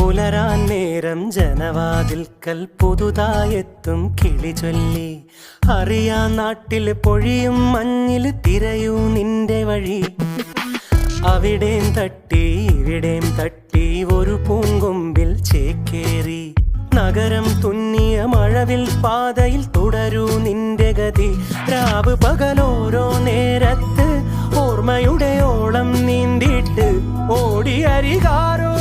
പുലരാൻ നേരം ജനവാതിൽക്കൽ പുതുതായെത്തും കിളി ചൊല്ലി. അറിയാ നാട്ടിൽ പൊഴിയും മഞ്ഞിൽ തിരയൂ നിന്റെ വഴി. അവിടേം തട്ടി ഇവിടേം തട്ടി ഒരു പൂങ്കൊമ്പിൽ ചേക്കേറി. നഗരം തുന്നിയ മഴവിൽ പാതയിൽ തുടരൂ നിന്റെ ഗതി. രാവ് പകലോരോ നേരത്ത് ഓർമ്മയുടെ ഓളം നീന്തിട്ട് ഓടി അരികാരോ